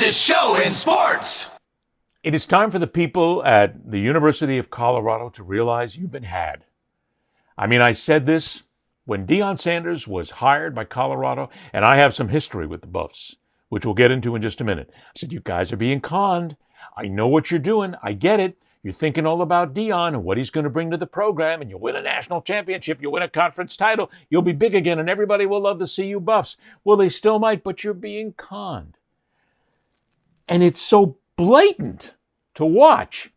fastest show in sports. It is time for the people at the University of Colorado to realize you've been had. I mean, I said this when Deion Sanders was hired by Colorado, and I have some history with the Buffs, which we'll get into in just a minute. I said, you guys are being conned. I know what you're doing. I get it. You're thinking all about Deion and what he's going to bring to the program, and you'll win a national championship, you'll win a conference title, you'll be big again, and everybody will love to see you Buffs. Well, they still might, but you're being conned. And it's so blatant to watch.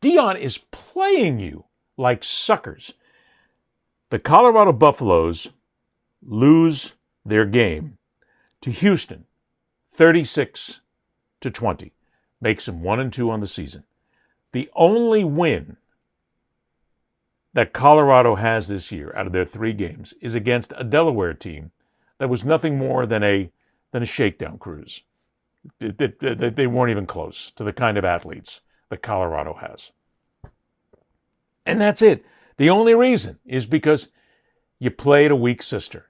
Deion is playing you like suckers. The Colorado Buffaloes lose their game to Houston, 36-20. Makes them 1-2 on the season. The only win that Colorado has this year out of their 3 games is against a Delaware team that was nothing more than a shakedown cruise. They weren't even close to the kind of athletes that Colorado has. And that's it. The only reason is because you played a weak sister.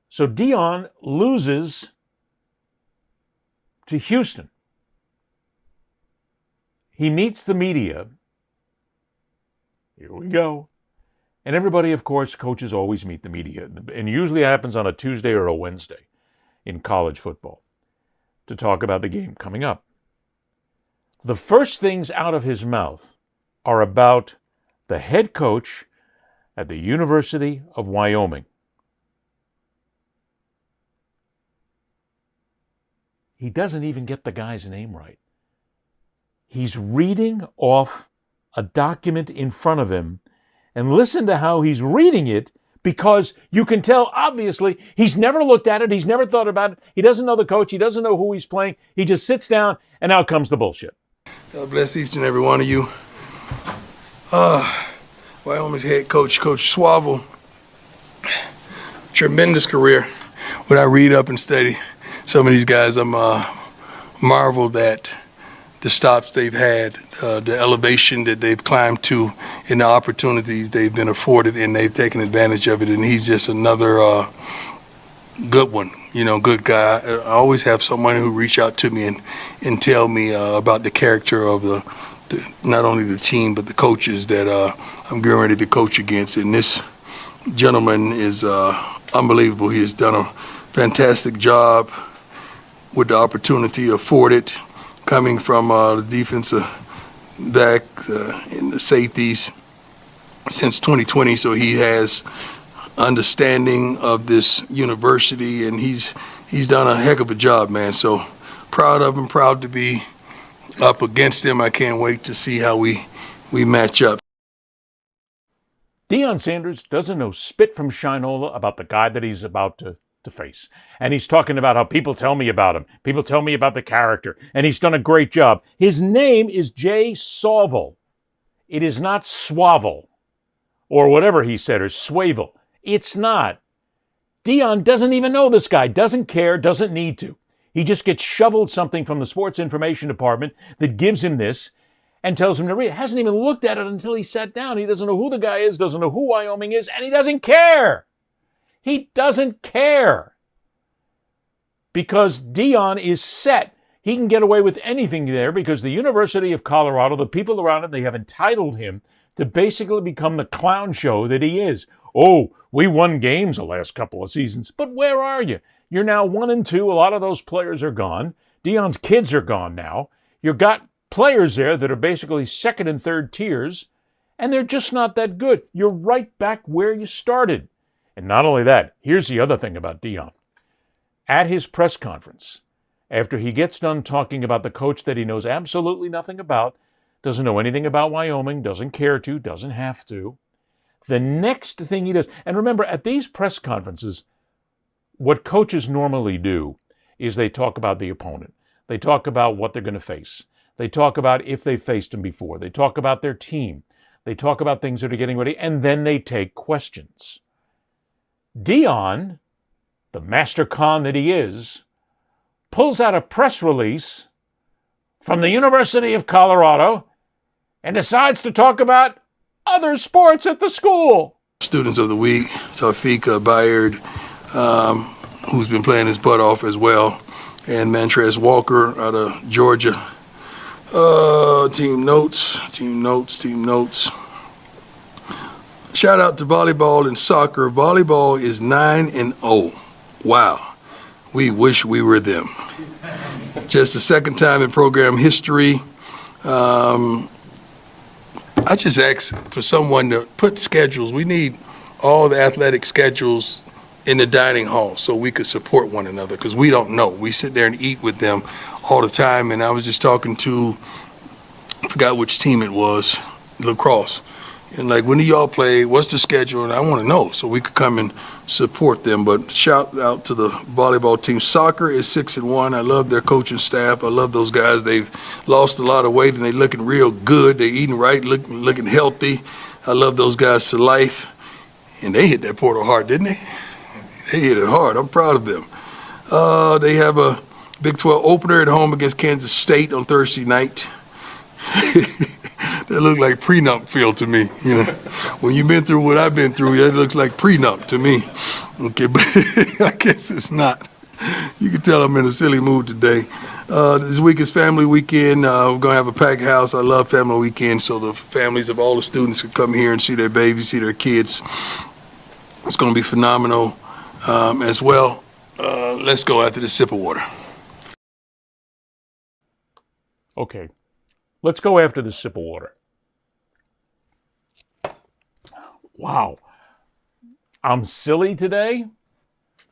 So Deion loses to Houston. He meets the media. Here we go. And everybody, of course, coaches always meet the media. And usually it happens on a Tuesday or a Wednesday in college football to talk about the game coming up. The first things out of his mouth are about the head coach at the University of Wyoming. He doesn't even get the guy's name right. He's reading off a document in front of him, and listen to how he's reading it, because you can tell, obviously, he's never looked at it, he's never thought about it, he doesn't know the coach, he doesn't know who he's playing, he just sits down, and out comes the bullshit. God bless each and every one of you. Wyoming's head coach, Coach Swavel, tremendous career. When I read up and study some of these guys, I'm marveled at the stops they've had, the elevation that they've climbed to, and the opportunities they've been afforded, and they've taken advantage of it. And he's just another good one, good guy. I always have someone who reach out to me and tell me about the character of the not only the team, but the coaches that I'm getting ready to coach against. And this gentleman is unbelievable. He has done a fantastic job with the opportunity afforded, coming from the defensive back and the safeties since 2020. So he has understanding of this university, and he's done a heck of a job, man. So proud of him, proud to be up against him. I can't wait to see how we match up. Deion Sanders doesn't know spit from Shinola about the guy that he's about to face. And he's talking about how people tell me about him. People tell me about the character. And he's done a great job. His name is Jay Swavel. It is not Swavel or whatever he said, or Swavel. It's not. Deion doesn't even know this guy, doesn't care, doesn't need to. He just gets shoveled something from the sports information department that gives him this and tells him to read it. Hasn't even looked at it until he sat down. He doesn't know who the guy is, doesn't know who Wyoming is, and he doesn't care. He doesn't care. Because Deion is set. He can get away with anything there because the University of Colorado, the people around him, they have entitled him to basically become the clown show that he is. Oh, we won games the last couple of seasons, but where are you? You're now 1-2. A lot of those players are gone. Deion's kids are gone now. You've got players there that are basically second and third tiers, and they're just not that good. You're right back where you started. And not only that, here's the other thing about Deion. At his press conference, after he gets done talking about the coach that he knows absolutely nothing about, doesn't know anything about Wyoming, doesn't care to, doesn't have to, the next thing he does, and remember, at these press conferences, what coaches normally do is they talk about the opponent. They talk about what they're going to face. They talk about if they faced him before. They talk about their team. They talk about things that are getting ready, and then they take questions. Deion, the master con that he is, pulls out a press release from the University of Colorado and decides to talk about other sports at the school. Students of the week, Tawfiq Bayard, who's been playing his butt off as well. and Mantrez Walker out of Georgia. Team notes. Shout out to volleyball and soccer. Volleyball is 9-0. Wow. We wish we were them. Just the second time in program history. I just asked for someone to put schedules. We need all the athletic schedules in the dining hall so we could support one another, because we don't know. We sit there and eat with them all the time. And I was just talking to, I forgot which team it was, lacrosse. And like, when do y'all play? What's the schedule? And I want to know so we could come and support them. But shout out to the volleyball team. Soccer is 6-1. I love their coaching staff. I love those guys. They've lost a lot of weight and they're looking real good. They're eating right, looking healthy. I love those guys to life. And they hit that portal hard, didn't they? They hit it hard. I'm proud of them. They have a Big 12 opener at home against Kansas State on Thursday night. That looked like prenup feel to me. You know, when you've been through what I've been through, that looks like prenup to me. Okay, but I guess it's not. You can tell I'm in a silly mood today. This week is family weekend. We're going to have a packed house. I love family weekend, so the families of all the students can come here and see their babies, see their kids. It's going to be phenomenal as well. Let's go after this sip of water. Okay, let's go after this sip of water. Wow. I'm silly today?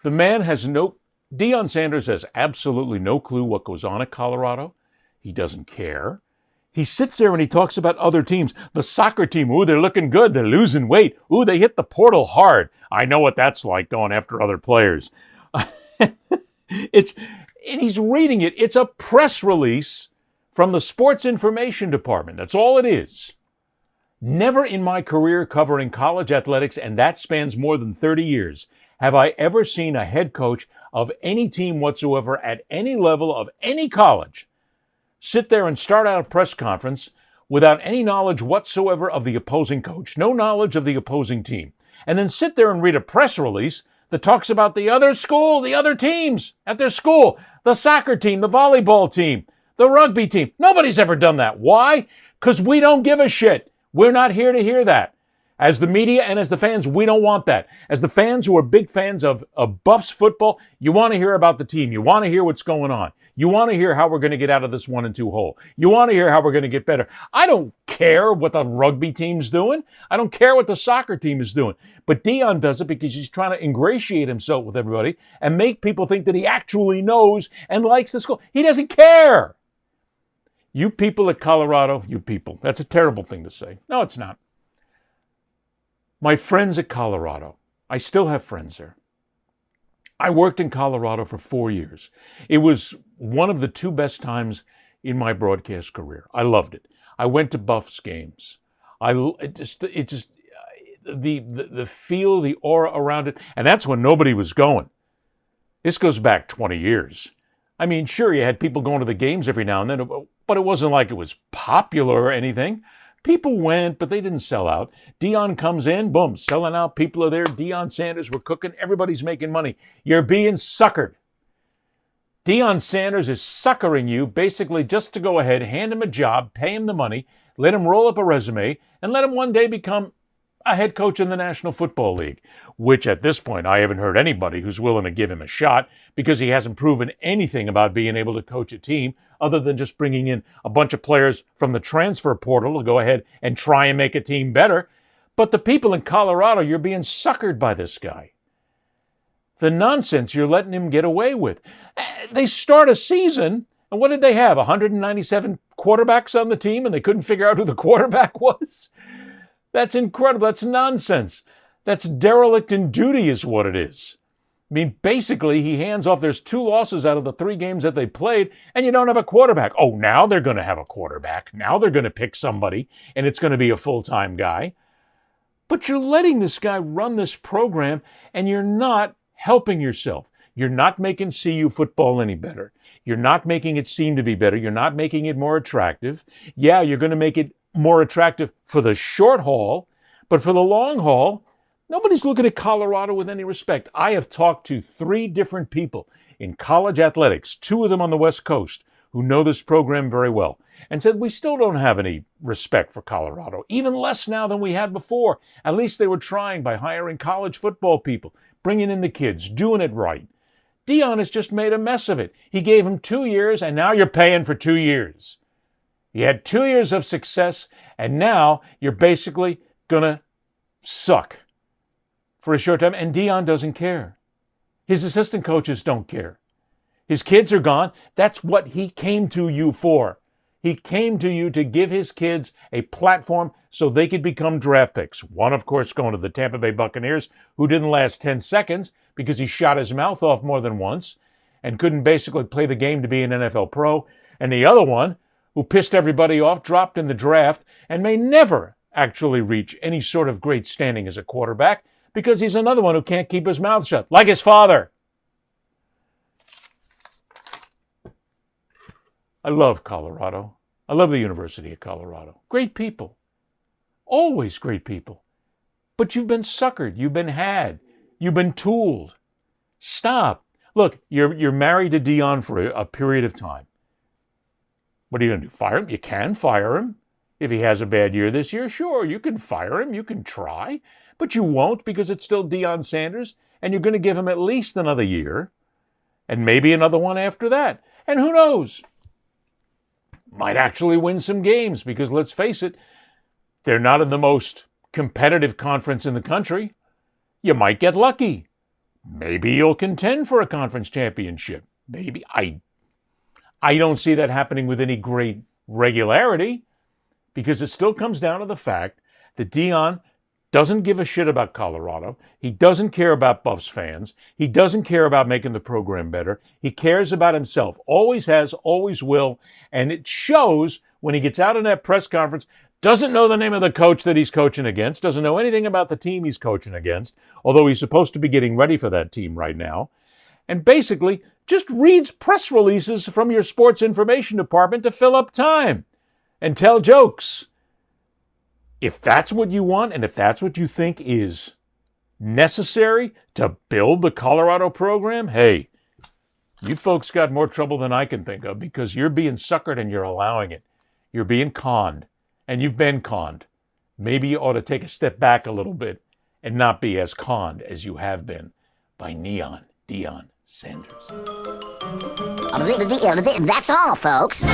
The man has Deion Sanders has absolutely no clue what goes on at Colorado. He doesn't care. He sits there and he talks about other teams. The soccer team, ooh, they're looking good. They're losing weight. Ooh, they hit the portal hard. I know what that's like, going after other players. And he's reading it. It's a press release from the Sports Information Department. That's all it is. Never in my career covering college athletics, and that spans more than 30 years, have I ever seen a head coach of any team whatsoever at any level of any college sit there and start out a press conference without any knowledge whatsoever of the opposing coach, no knowledge of the opposing team, and then sit there and read a press release that talks about the other school, the other teams at their school, the soccer team, the volleyball team, the rugby team. Nobody's ever done that. Why? Because we don't give a shit. We're not here to hear that. As the media and as the fans, we don't want that. As the fans who are big fans of Buffs football, you want to hear about the team. You want to hear what's going on. You want to hear how we're going to get out of this 1-2 hole. You want to hear how we're going to get better. I don't care what the rugby team's doing. I don't care what the soccer team is doing. But Deion does it because he's trying to ingratiate himself with everybody and make people think that he actually knows and likes the school. He doesn't care. You people at Colorado, you people. That's a terrible thing to say. No, it's not. My friends at Colorado, I still have friends there. I worked in Colorado for 4 years. It was one of the 2 best times in my broadcast career. I loved it. I went to Buffs games. The feel, the aura around it, and that's when nobody was going. This goes back 20 years. I mean, sure, you had people going to the games every now and then, but it wasn't like it was popular or anything. People went, but they didn't sell out. Deion comes in, boom, selling out. People are there. Deion Sanders, we're cooking. Everybody's making money. You're being suckered. Deion Sanders is suckering you basically just to go ahead, hand him a job, pay him the money, let him roll up a resume, and let him one day become a head coach in the National Football League, which at this point I haven't heard anybody who's willing to give him a shot because he hasn't proven anything about being able to coach a team other than just bringing in a bunch of players from the transfer portal to go ahead and try and make a team better. But the people in Colorado, you're being suckered by this guy. The nonsense you're letting him get away with. They start a season, and what did they have? 197 quarterbacks on the team, and they couldn't figure out who the quarterback was? That's incredible. That's nonsense. That's derelict in duty is what it is. I mean, basically, he hands off, there's 2 losses out of the 3 games that they played, and you don't have a quarterback. Oh, now they're going to have a quarterback. Now they're going to pick somebody, and it's going to be a full-time guy. But you're letting this guy run this program, and you're not helping yourself. You're not making CU football any better. You're not making it seem to be better. You're not making it more attractive. Yeah, you're going to make it more attractive for the short haul, but for the long haul, nobody's looking at Colorado with any respect. I have talked to 3 different people in college athletics, 2 of them on the West Coast, who know this program very well, and said we still don't have any respect for Colorado, even less now than we had before. At least they were trying by hiring college football people, bringing in the kids, doing it right. Deion has just made a mess of it. He gave him 2 years, and now you're paying for 2 years. You had 2 years of success, and now you're basically going to suck for a short time, and Deion doesn't care. His assistant coaches don't care. His kids are gone. That's what he came to you for. He came to you to give his kids a platform so they could become draft picks. One, of course, going to the Tampa Bay Buccaneers, who didn't last 10 seconds because he shot his mouth off more than once and couldn't basically play the game to be an NFL pro. And the other one, who pissed everybody off, dropped in the draft, and may never actually reach any sort of great standing as a quarterback because he's another one who can't keep his mouth shut, like his father. I love Colorado. I love the University of Colorado. Great people. Always great people. But you've been suckered. You've been had. You've been tooled. Stop. Look, you're married to Deion for a period of time. What are you going to do? Fire him? You can fire him. If he has a bad year this year, sure, you can fire him. You can try. But you won't because it's still Deion Sanders, and you're going to give him at least another year, and maybe another one after that. And who knows? Might actually win some games because, let's face it, they're not in the most competitive conference in the country. You might get lucky. Maybe you'll contend for a conference championship. Maybe. I don't see that happening with any great regularity because it still comes down to the fact that Deion doesn't give a shit about Colorado. He doesn't care about Buffs fans. He doesn't care about making the program better. He cares about himself. Always has, always will. And it shows when he gets out in that press conference, doesn't know the name of the coach that he's coaching against, doesn't know anything about the team he's coaching against, although he's supposed to be getting ready for that team right now. And basically just reads press releases from your sports information department to fill up time and tell jokes. If that's what you want, and if that's what you think is necessary to build the Colorado program, hey, you folks got more trouble than I can think of because you're being suckered and you're allowing it. You're being conned, and you've been conned. Maybe you ought to take a step back a little bit and not be as conned as you have been by Deion Sanders. That's all, folks.